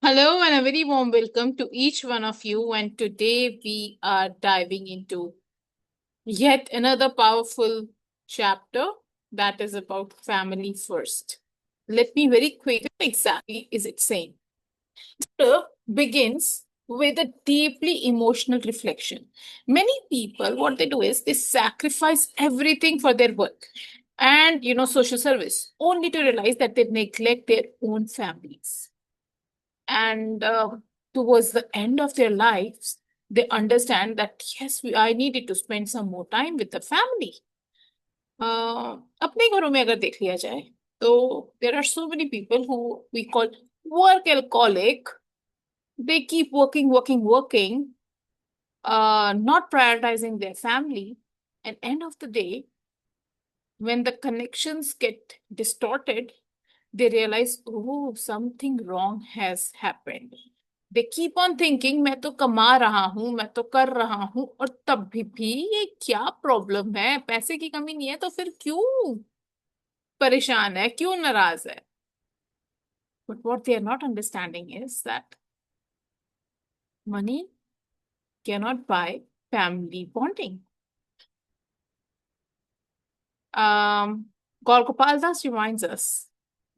Hello and a very warm welcome to each one of you. And today we are diving into yet another powerful chapter that is about family first. Let me very quick, what exactly is it saying? Chapter begins with a deeply emotional reflection. Many people, what they do is they sacrifice everything for their work and social service, only to realize that they neglect their own families. And towards the end of their lives, they understand that yes, I needed to spend some more time with the family. अपने घरों में अगर देख लिया जाए तो there are so many people who we call work alcoholic. They keep working, not prioritizing their family. And end of the day, when the connections get distorted, they realize, oh, something wrong has happened. They keep on thinking, मैं तो कमा रहा हूं, मैं तो कर रहा हूं, और तब भी ये क्या प्रॉब्लम है? पैसे की कमी नहीं है तो फिर क्यों परेशान है, क्यों नाराज है? But what they are not understanding is that money cannot buy family bonding. Gaur Gopal Das reminds us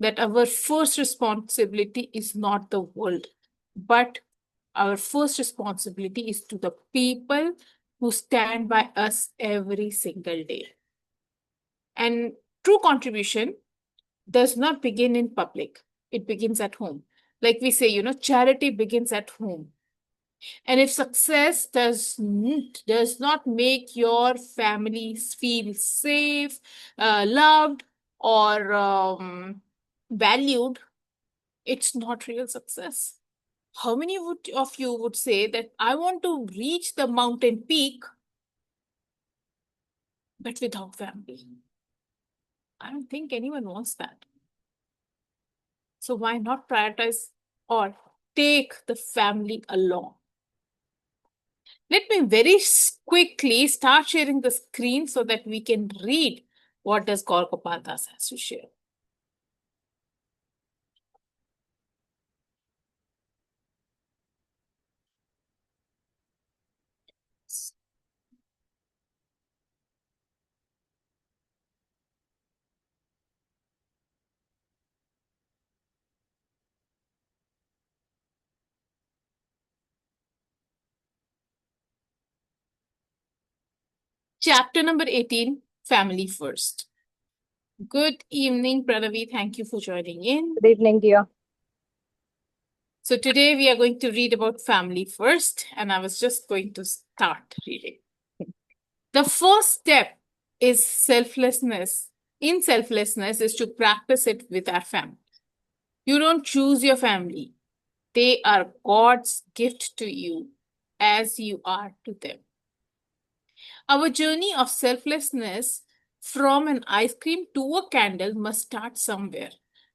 that our first responsibility is not the world, but our first responsibility is to the people who stand by us every single day. And true contribution does not begin in public, it begins at home. Like we say, charity begins at home. And if success does not make your family feel safe, loved, or valued, it's not real success. How many of you would say that I want to reach the mountain peak, but without family? I don't think anyone wants that. So why not prioritize or take the family along? Let me very quickly start sharing the screen so that we can read what does Gaur Gopal Das has to share. Chapter number 18, Family First. Good evening, Pranavi. Thank you for joining in. Good evening, dear. So today we are going to read about family first, and I was just going to start reading. The first step is selflessness. In selflessness is to practice it with our family. You don't choose your family. They are God's gift to you as you are to them. Our journey of selflessness from an ice cream to a candle must start somewhere.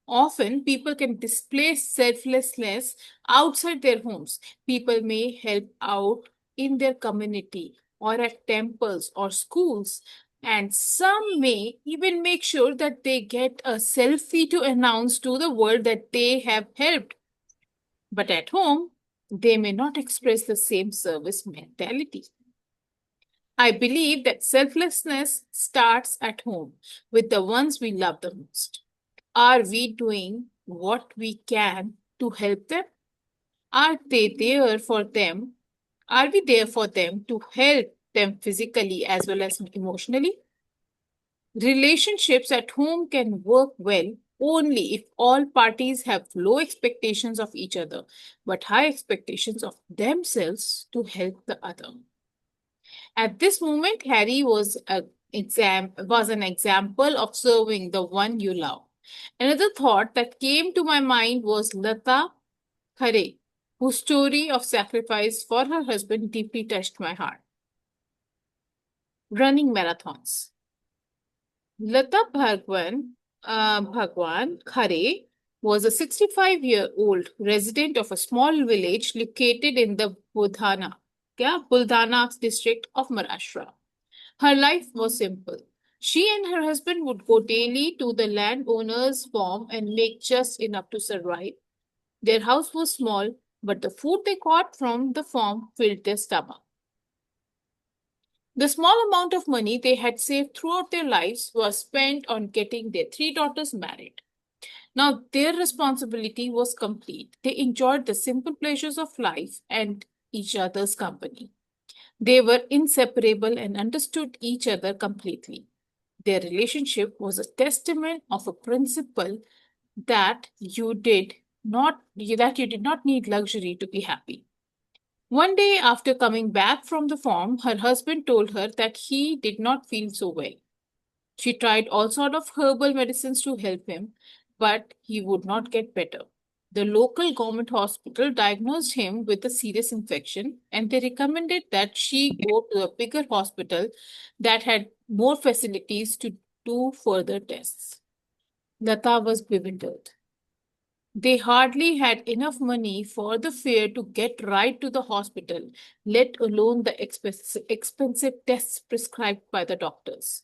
Often, people can display selflessness outside their homes. People may help out in their community or at temples or schools, and some may even make sure that they get a selfie to announce to the world that they have helped. But at home, they may not express the same service mentality. I believe that selflessness starts at home with the ones we love the most. Are we doing what we can to help them? Are they there for them? Are we there for them to help them physically as well as emotionally? Relationships at home can work well only if all parties have low expectations of each other, but high expectations of themselves to help the other. At this moment, Harry was an example of serving the one you love. Another thought that came to my mind was Lata Khare, whose story of sacrifice for her husband deeply touched my heart. Running marathons. Lata Bhagwan Khare was a 65-year-old resident of a small village located in the Buldhana district of Maharashtra. Her life was simple. She and her husband would go daily to the landowner's farm and make just enough to survive. Their house was small, but the food they got from the farm filled their stomach. The small amount of money they had saved throughout their lives was spent on getting their three daughters married. Now their responsibility was complete. They enjoyed the simple pleasures of life and each other's company. They were inseparable and understood each other completely. Their relationship was a testament of a principle that you did not need luxury to be happy. One day after coming back from the farm, her husband told her that he did not feel so well. She tried all sorts of herbal medicines to help him, but he would not get better. The local government hospital diagnosed him with a serious infection and they recommended that she go to a bigger hospital that had more facilities to do further tests. Lata was bewildered. They hardly had enough money for the fare to get right to the hospital, let alone the expensive tests prescribed by the doctors.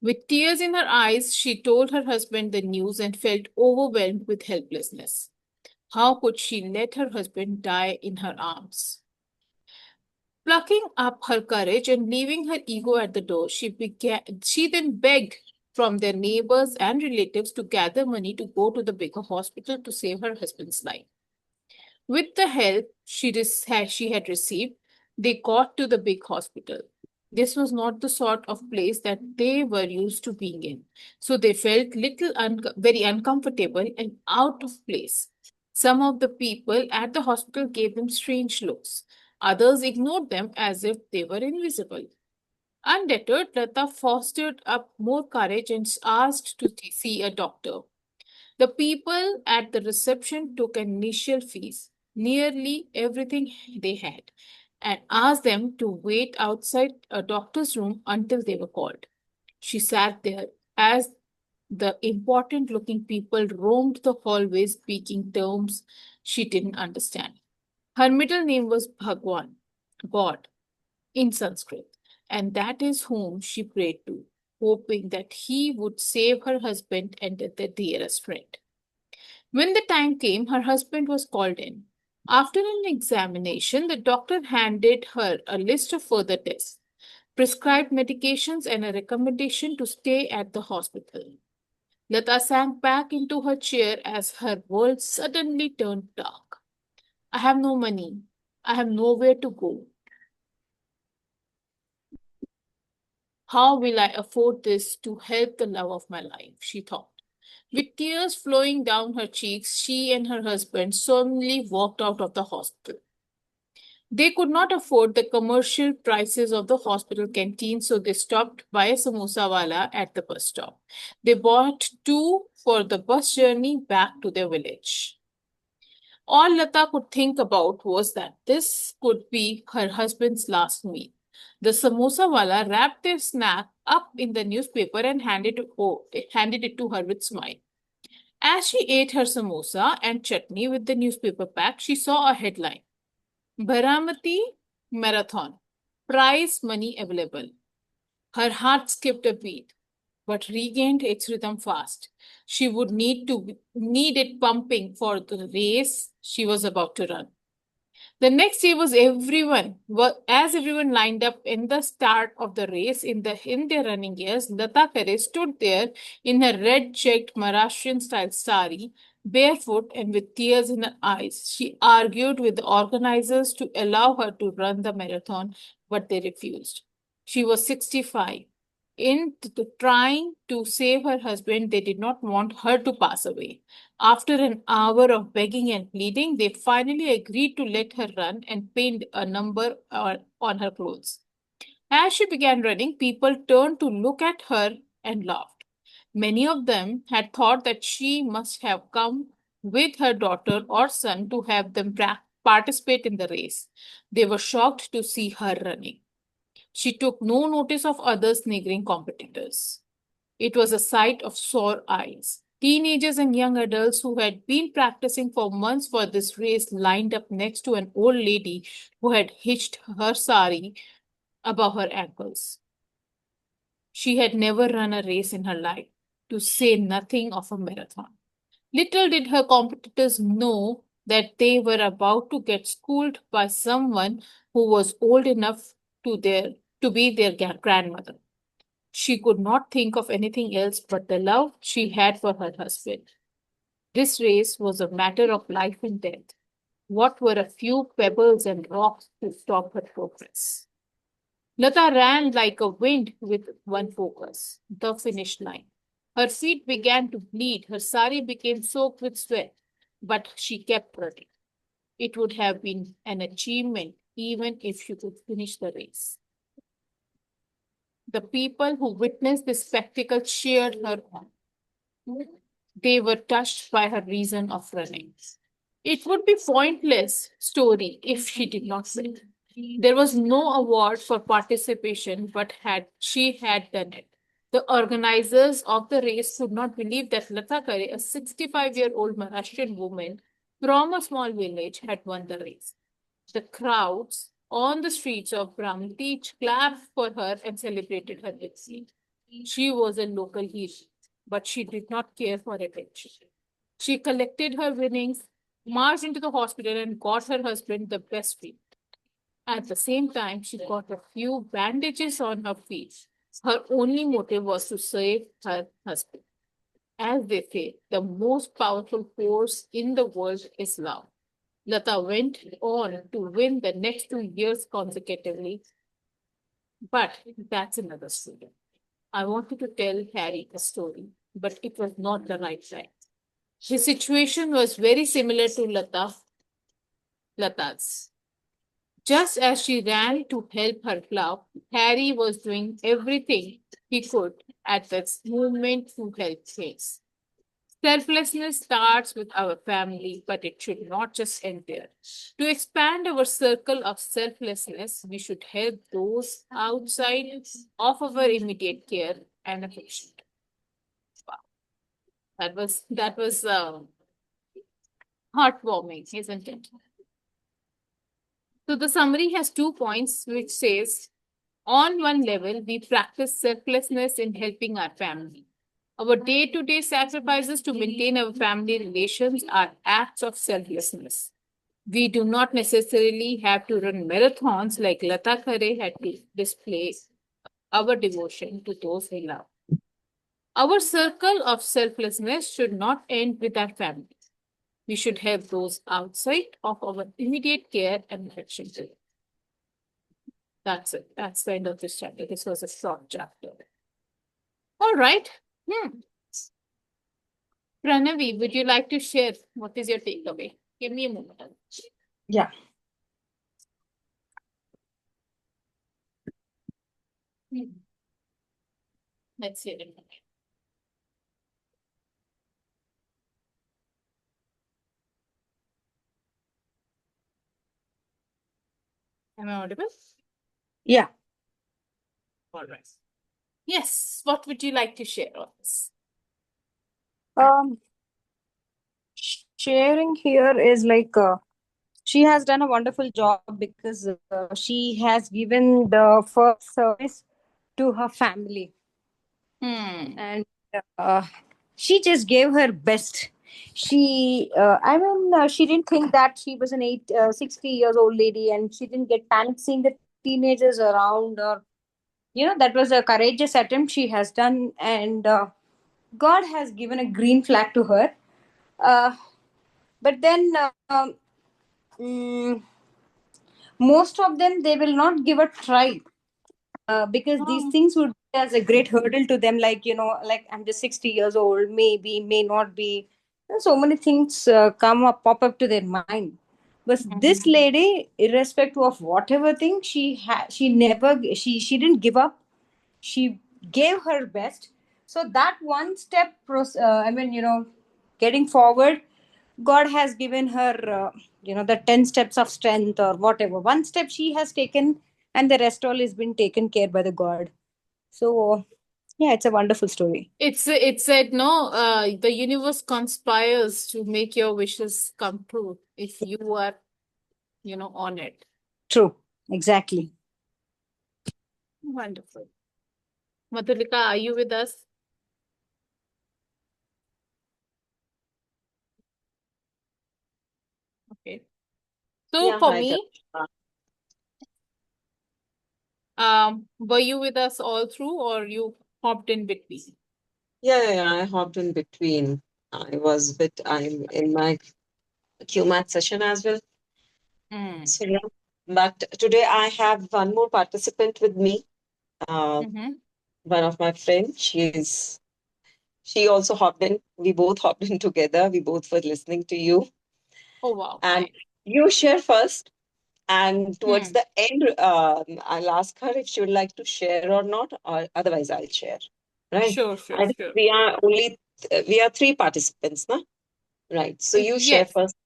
With tears in her eyes, she told her husband the news and felt overwhelmed with helplessness. How could she let her husband die in her arms? Plucking up her courage and leaving her ego at the door, she then begged from their neighbors and relatives to gather money to go to the bigger hospital to save her husband's life. With the help she had received, they got to the big hospital. This was not the sort of place that they were used to being in, so they felt very uncomfortable and out of place. Some of the people at the hospital gave them strange looks. Others ignored them as if they were invisible. Undeterred, Lata fostered up more courage and asked to see a doctor. The people at the reception took an initial fees, nearly everything they had, and asked them to wait outside a doctor's room until they were called. She sat there as the important looking people roamed the hallways speaking terms she didn't understand. Her middle name was Bhagwan, God, in Sanskrit, and that is whom she prayed to, hoping that he would save her husband and their dearest friend. When the time came, her husband was called in. After an examination, the doctor handed her a list of further tests, prescribed medications, and a recommendation to stay at the hospital. Lata sank back into her chair as her world suddenly turned dark. I have no money. I have nowhere to go. How will I afford this to help the love of my life? She thought. With tears flowing down her cheeks, she and her husband solemnly walked out of the hospital. They could not afford the commercial prices of the hospital canteen, so they stopped by a samosa wala at the bus stop. They bought two for the bus journey back to their village. All Lata could think about was that this could be her husband's last meal. The samosa wala wrapped their snack up in the newspaper and handed it to her with smile. As she ate her samosa and chutney with the newspaper pack, she saw a headline: Bharamati Marathon. Prize money available. Her heart skipped a beat, but regained its rhythm fast. She would need it pumping for the race she was about to run. The next day was as everyone lined up in the start of the race in their running gears. Lata Kare stood there in her red checked Maharashtrian style sari, barefoot and with tears in her eyes. She argued with the organizers to allow her to run the marathon, but they refused. She was 65. Trying to save her husband, they did not want her to pass away. After an hour of begging and pleading, they finally agreed to let her run and paint a number on her clothes. As she began running, people turned to look at her and laughed. Many of them had thought that she must have come with her daughter or son to have them participate in the race. They were shocked to see her running. She took no notice of other sniggering competitors. It was a sight of sore eyes. Teenagers and young adults who had been practicing for months for this race lined up next to an old lady who had hitched her sari above her ankles. She had never run a race in her life, to say nothing of a marathon. Little did her competitors know that they were about to get schooled by someone who was old enough to be their grandmother. She could not think of anything else but the love she had for her husband. This race was a matter of life and death. What were a few pebbles and rocks to stop her progress? Lata ran like a wind with one focus, the finish line. Her feet began to bleed, her sari became soaked with sweat, but she kept running. It would have been an achievement even if she could finish the race. The people who witnessed this spectacle cheered her on. They were touched by her reason of running. It would be pointless story if she did not win. There was no award for participation, but she had done it. The organizers of the race could not believe that Lata Kare, a 65-year-old Maharashtrian woman from a small village, had won the race. The crowds on the streets of Brahmtich clapped for her and celebrated her victory. She was a local hero, but she did not care for attention. She collected her winnings, marched into the hospital, and got her husband the best treatment. At the same time, she got a few bandages on her feet. Her only motive was to save her husband. As they say, the most powerful force in the world is love. Lata went on to win the next 2 years consecutively, but that's another story. I wanted to tell Harry a story, but it was not the right time. His situation was very similar to Lata's. Just as she ran to help her plow, Harry was doing everything he could at this moment to help things. Selflessness starts with our family, but it should not just end there. To expand our circle of selflessness, we should help those outside of our immediate care and affection. Wow, that was heartwarming, isn't it? So the summary has 2 points, which says, on one level, we practice selflessness in helping our family. Our day-to-day sacrifices to maintain our family relations are acts of selflessness. We do not necessarily have to run marathons like Lata Khare had to display our devotion to those we love. Our circle of selflessness should not end with our family. We should help those outside of our immediate care and affection. That's it. That's the end of this chapter. This was a short chapter. All right. Pranavi, would you like to share what is your takeaway? Give me a moment. Yeah. Let's hear it. Am I audible? Yeah. All right. Yes. What would you like to share on this? Um, Sharing here is like she has done a wonderful job because she has given the first service to her family, and uh, she just gave her best. She didn't think that she was an 60 years old lady, and she didn't get panicked seeing the teenagers around, or that was a courageous attempt she has done, and God has given a green flag to her. Uh, but then mm, most of them, they will not give a try, because these things would be as a great hurdle to them, like like I'm just 60 years old, maybe, may not be. And so many things pop up to their mind. But this lady, irrespective of whatever thing she never, she didn't give up. She gave her best. So that one step getting forward, God has given her the 10 steps of strength, or whatever one step she has taken, and the rest all has been taken care by the God. So yeah, it's a wonderful story. It said no, the universe conspires to make your wishes come true if you are, on it. True. Exactly. Wonderful. Madhulika, are you with us? So Yeah, for hi, me, Tanushka. were you with us all through or you hopped in between? Yeah, I hopped in between. I'm in my QMAT session as well. Mm. So, yeah. But today I have one more participant with me. Uh, Mm-hmm. one of my friends. She also hopped in. We both hopped in together. We both were listening to you. Oh, wow, And nice. you share first. And towards Hmm. the end, I'll ask her if she would like to share or not, or otherwise I'll share. Right? Sure, sure, I think sure. we are three participants, na? Right. So you share Yes. first.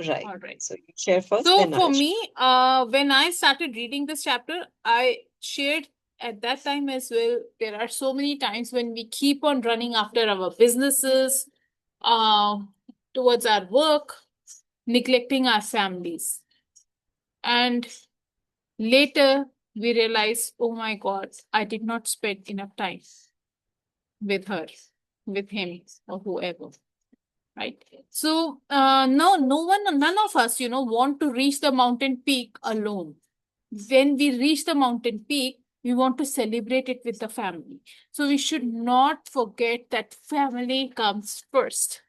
Right. All right. So you share first, So then for I'll share. me, when I started reading this chapter, I shared at that time as well. There are so many times when we keep on running after our businesses, uh, towards our work, neglecting our families. And later we realize, oh my God, I did not spend enough time with her, with him, or whoever. Right. So no, none of us, want to reach the mountain peak alone. When we reach the mountain peak, we want to celebrate it with the family. So we should not forget that family comes first.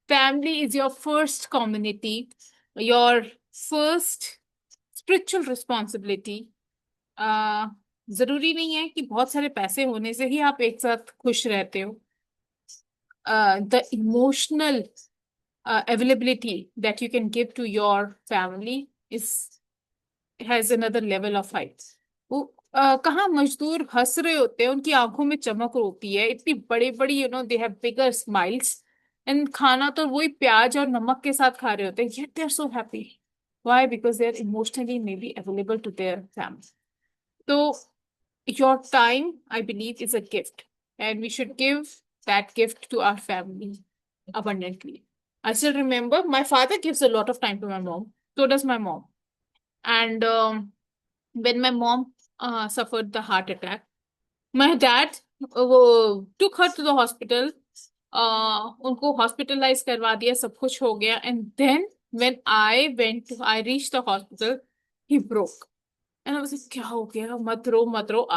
Family is your first community, your first spiritual responsibility. जरूरी नहीं है कि बहुत सारे पैसे होने से ही आप एक साथ खुश रहते हो. The emotional availability that you can give to your family is has another level of height. वो कहाँ मजदूर हंस रहे होते हैं, उनकी आंखों में चमक होती है, इतनी बड़ी बड़ी, they have bigger smiles, and खाना तो वही प्याज और नमक के साथ खा रहे होते हैं, yet they are so happy. Why? Because they are emotionally maybe available to their family. So your time, I believe, is a gift, and we should give that gift to our family abundantly. I still remember my father gives a lot of time to my mom. So does my mom. And when my mom suffered the heart attack, my dad took her to the hospital. उनको hospitalized करवा दिया, सब कुछ हो गया. And then when I reached the hospital, he broke. And I was like, क्या हो गया? मत रो, मत रो.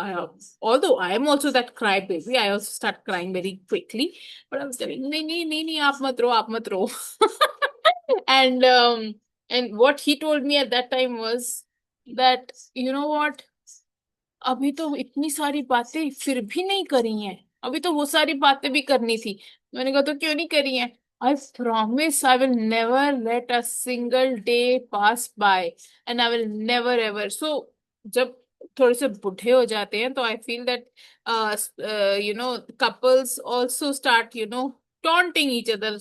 Although I am also that cry baby, I also start crying very quickly. But I was telling, नहीं नहीं नहीं नहीं, आप मत रो, आप मत रो. And what he told me at that time was that, you know what, अभी तो इतनी सारी बातें फिर भी नहीं करी हैं, अभी तो वो सारी बातें भी करनी थी. मैंने कहा तो क्यों नहीं करी हैं? I promise I will never let a single day pass by, and I will never ever. So जब थोड़े से बुढ़े हो जाते हैं तो I feel that couples also start taunting each other.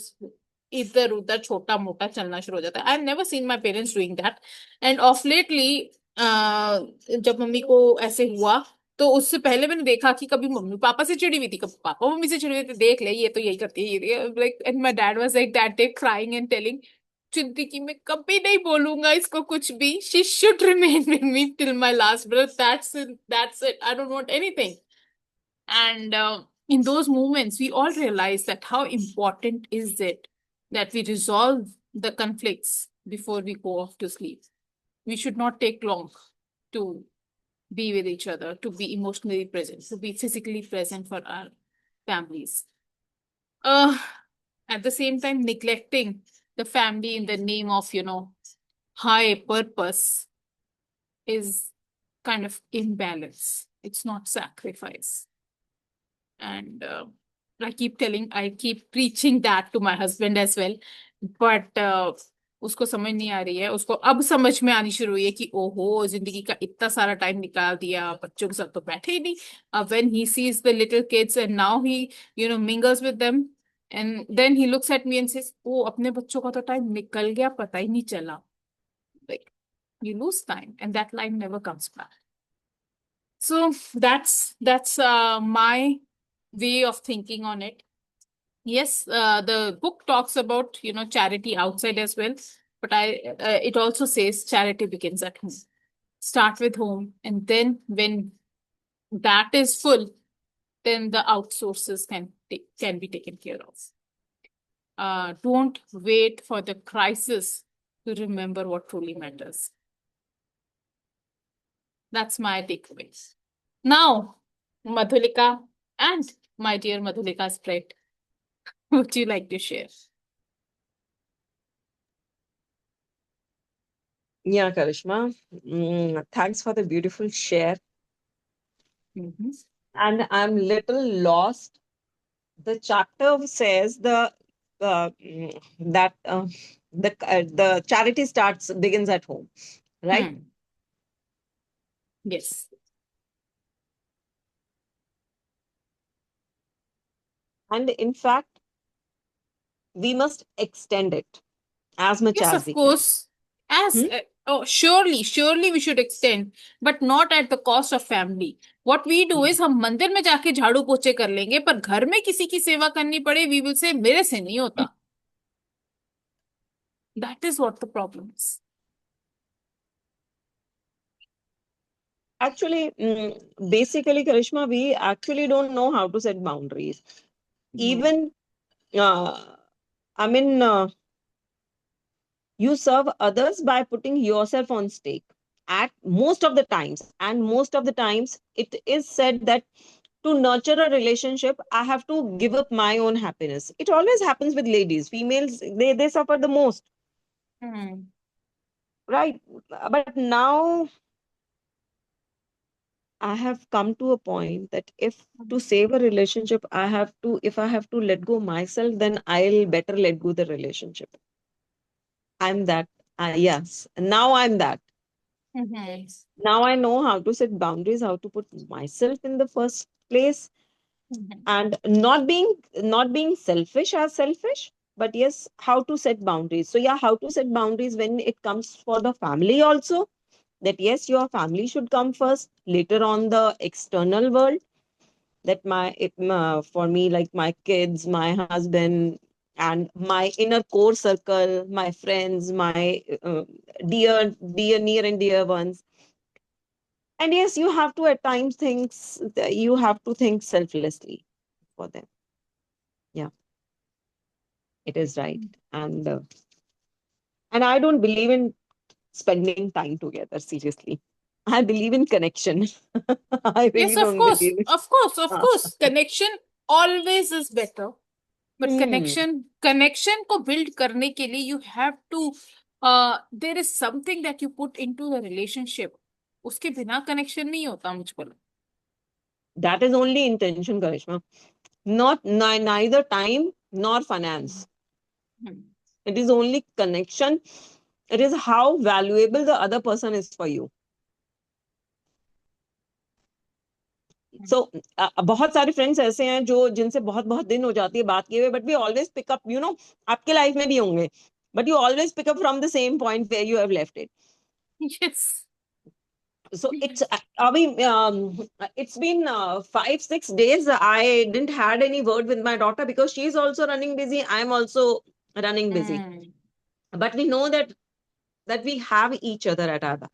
इधर उधर छोटा मोटा चलना शुरू हो जाता है. I have never seen my parents doing that. End of lately जब मम्मी को ऐसे हुआ, तो उससे पहले मैंने देखा कि कभी मम्मी पापा से चिड़ी हुई थी, कभी पापा मम्मी से चिड़ी हुई थी, देख ले ये तो यही करती है ये, like. And my dad was like that day crying and telling, जिंदगी में कभी नहीं बोलूंगा इसको कुछ भी, she should remain with me till my last breath, that's it, I don't want anything. And in those moments, we all realize that how important is it that we resolve the conflicts before we go off to sleep. We should not take long to be with each other, to be emotionally present, to be physically present for our families. Uh, at the same time, neglecting the family in the name of, high purpose is kind of imbalance. It's not sacrifice. And I keep preaching that to my husband as well. But उसको समझ नहीं आ रही है. उसको अब समझ में आनी शुरू हुई है कि ओहो, जिंदगी का इतना सारा टाइम निकाल दिया, बच्चों के साथ तो बैठे ही नहीं. When he sees the little kids and now he mingles with them, and then he looks at me and says, oh, अपने बच्चों का तो टाइम निकल गया, पता ही नहीं चला. Like, you lose time and that line never comes back. So that's my way of thinking on it. Yes, the book talks about charity outside as well, but it also says charity begins at home. Start with home, and then when that is full, then the outsources can be taken care of. Don't wait for the crisis to remember what truly matters. That's my takeaway. Now, Madhulika and my dear Madhulika's friend, would you like to share? Yeah, Karishma. Thanks for the beautiful share. Mhm. And I'm little lost. The chapter says that the charity begins at home, right? Hmm. Yes. And in fact, we must extend it as much Yes, as of we can. course. As Hmm? oh, surely we should extend, but not at the cost of family. What we do is हम मंदिर में जाके झाड़ू पोछे कर लेंगे, पर घर में किसी की सेवा करनी पड़े, we will say मेरे से नहीं होता. That is what the problem is. Actually, basically, Karishma, we actually don't know how to set boundaries. Even, I mean, you serve others by putting yourself on stake at most of the times. And most of the times, it is said that to nurture a relationship, I have to give up my own happiness. It always happens with ladies. Females, they suffer the most, Hmm. right? But now I have come to a point that if to save a relationship, if I have to let go myself, then I'll better let go the relationship. I'm that. Yes. Now I'm that. Mhm. Now I know how to set boundaries, how to put myself in the first place, Mhm. and not being selfish as selfish, but yes, how to set boundaries. So yeah, how to set boundaries when it comes for the family also. That yes, your family should come first, later on the external world. That for me, like my kids, my husband, and my inner core circle, my friends, my dear near and dear ones. And yes, you have to at times you have to think selflessly for them. Yeah, it is right. And I don't believe in spending time together, seriously. I believe in connection. I Yes, really don't believe in of course. Connection always is better. But Hmm. connection को build करने के लिए you have to there is something that you put into the relationship. उसके बिना connection नहीं होता मुझको लगता. That is only intention, Karishma. Not neither time nor finance. Hmm. It is only connection. It is how valuable the other person is for you. So बहुत सारे friends ऐसे हैं जो जिनसे बहुत बहुत दिन हो जाती है बात किए हुए, but we always pick up, आपके लाइफ में भी होंगे, but you always pick up from the same point where you have left it. Yes. So it's been 5-6 days. I didn't had any word with my daughter because she's also running busy. I'm also running busy. Hmm. But we know that we have each other at our back.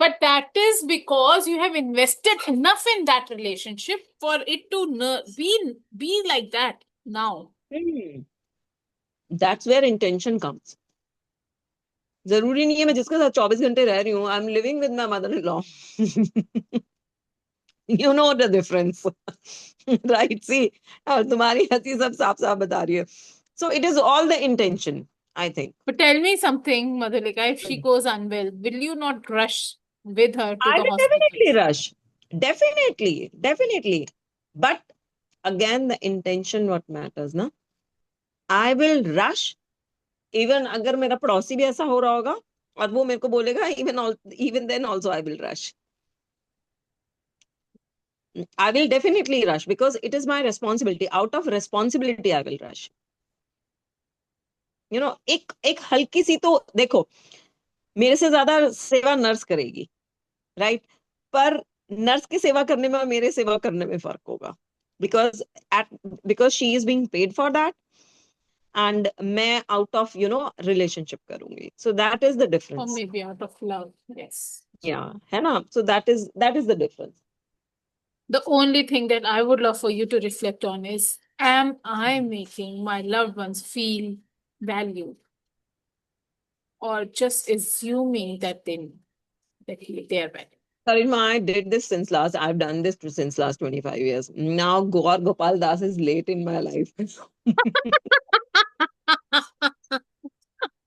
But that is because you have invested enough in that relationship for it to be like that now. That's where intention comes. जरूरी नहीं है मैं जिसके साथ 24 घंटे रह रही हूँ. I'm living with my mother-in-law. You know the difference. Right? See, तुम्हारी हंसी सब साफ साफ बता रही है. So it is all the intention, I think. But tell me something, Madhulika, if she goes unwell, will you not rush with her to I the will hospital? definitely rush. Definitely, definitely. But again, the intention what matters, na? I will rush. Even अगर मेरा पड़ोसी भी ऐसा हो रहा होगा और वो मेरे को बोलेगा, even then also I will rush. I will definitely rush because it is my responsibility. Out of responsibility, I will rush. एक हल्की सी तो देखो, मेरे से ज्यादा सेवा नर्स करेगी, राइट? पर नर्स की सेवा करने में और मेरे सेवा करने में फर्क होगा, because because she is being paid for that and मैं आउट ऑफ रिलेशनशिप करूंगी. So that is the Or difference. maybe out of love. Yes. या है ना? So that is the difference. The only thing that I would love for you to reflect on is, am I making my loved ones feel valued? or just assuming that they are bad? Karima, I did this I've done this since last 25 years. Now Gaur Gopal Das is late in my life.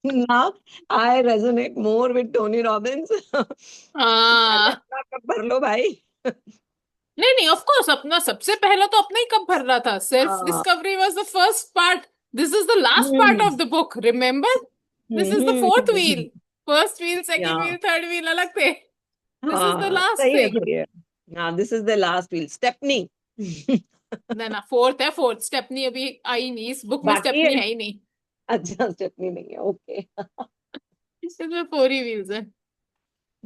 Now I resonate more with Tony Robbins. पहले हाँ, अपना cup भर लो भाई. नहीं नहीं, of course अपना सबसे पहला तो अपना ही कब भर रहा था. सेल्फ हाँ. Discovery was the first part. This is the last part hmm. Of the book, remember. This is the fourth wheel. First wheel, second Yeah. Wheel, third wheel अलग थे. दिस इज द हाँ, last सही है, thing. सही है. हाँ, this is the last wheel. Stepney. ना ना, फोर्थ है. फोर्थ स्टेपनी अभी आई नहीं, इस बुक में बाकी स्टेपनी है. आई नहीं. अच्छा, स्टेपनी नहीं है. ओके. इसमें फोर ही व्हील्स हैं.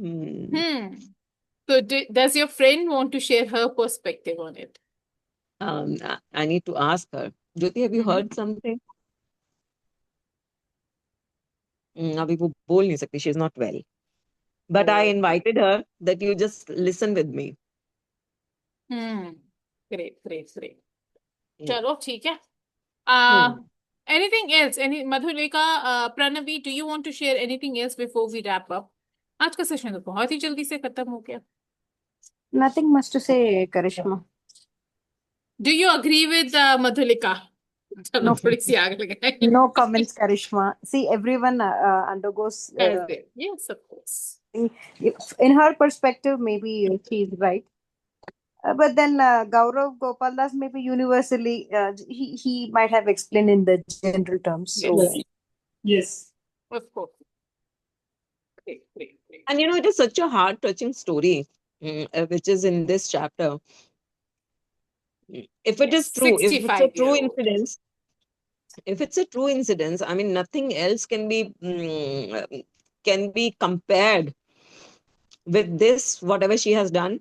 Hmm. So does your friend want to share her perspective on it? I need to ask her. Jyoti, have you Mhm. heard something? अभी वो बोल नहीं सकती. She is not well. But I Oh. invited her that you just listen with me. Great, great, great. Yeah. चलो ठीक है. Hmm. Anything else? Madhulika, Pranavi, do you want to share anything else before we wrap up? आज का session तो बहुत ही जल्दी से खत्म हो गया. Nothing much to say, Karishma. Do you agree with Madhulika? चलो No. थोड़ी सी आग लगाई. No comments, Karishma. See, everyone undergoes. Yes, of course. In her perspective, maybe she's right. But then Gaurav Gopaldas maybe universally he might have explained in the general terms. So Yes. Yes. Of course. Great, great, great. And it is such a heart-touching story, which is in this chapter. If it is Yes, true, if it's a true 65-year-old. incidence, I mean, nothing else can be compared with this, whatever she has done.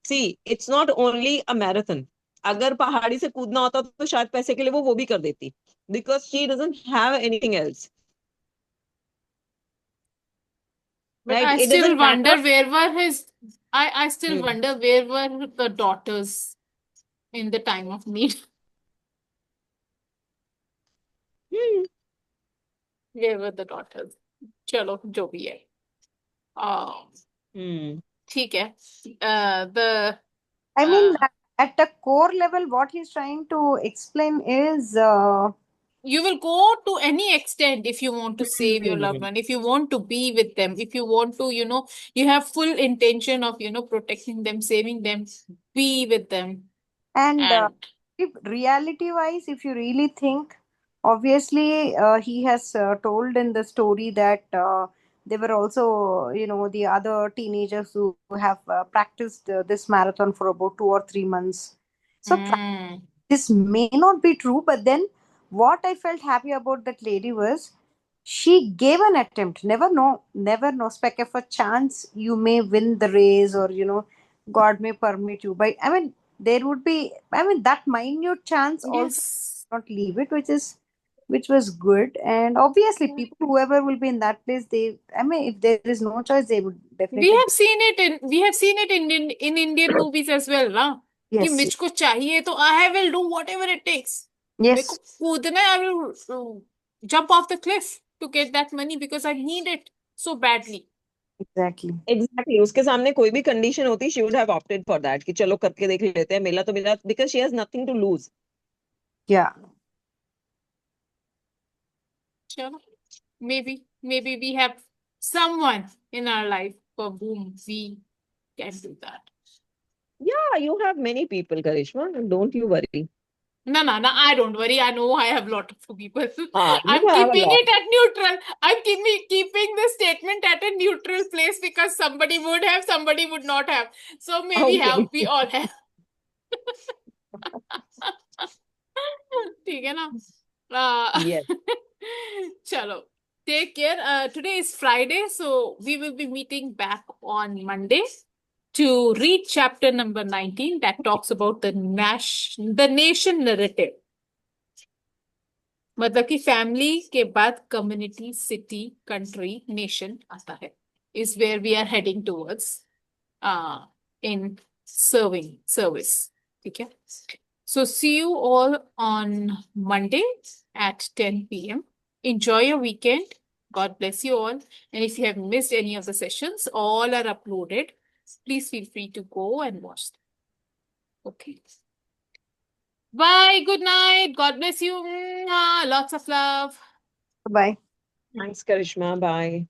See, it's not only a marathon. अगर पहाड़ी से कूदना होता तो शायद पैसे के लिए वो भी कर देती, because she doesn't have anything else. But Right? I It still doesn't wonder matter. where were his. I still Hmm. wonder where were the daughters in the time of need. Hmm. Where were the daughters? चलो जो भी है. Hmm. ठीक है. The I mean, at the core level, what he's trying to explain is you will go to any extent if you want to save your loved one, if you want to be with them, if you want to, you have full intention of, protecting them, saving them, be with them. and And if reality-wise, if you really think, obviously he has told in the story that there were also, the other teenagers who have practiced this marathon for about 2 or 3 months. So this may not be true, but then what I felt happy about that lady was she gave an attempt. Never know. Speck of a chance you may win the race, or God may permit you. But I mean, there would be. I mean, that minute chance also yes, not leave it, which was good. And obviously, people whoever will be in that place, they. I mean, if there is no choice, they would we definitely. have seen it in Indian movies as well, ना कि Yes. मुझको चाहिए तो I will do whatever it takes. मेरे को Yes. कूदना है, I will jump off the cliff to get that money because I need it so badly. Exactly. उसके सामने कोई भी कंडीशन होती, she would have opted for that कि चलो करके देख लेते हैं, मिला तो मिला, because she has nothing to lose. Yeah. Chalo. Maybe we have someone in our life for whom we can do that. Yeah, you have many people, Karishma, and don't you worry. No, I don't worry. I know I have a lot of people. You I'm have a keeping lot. it at neutral. I'm keeping the statement at a neutral place because somebody would have, somebody would not have. So maybe Okay. we all have. ठीक है ना? Yes. Chalo. Take care. Today is Friday, so we will be meeting back on Monday to read chapter number 19 that talks about the nation narrative. मतलब कि family के बाद community, city, country, nation आता है, is where we are heading towards in service. ठीक है? So see you all on Monday at 10 p.m. Enjoy your weekend. God bless you all. And if you have missed any of the sessions, all are uploaded. Please feel free to go and watch them. Okay. Bye. Good night. God bless you. Mwah. Lots of love. Bye. Thanks, Karishma. Bye.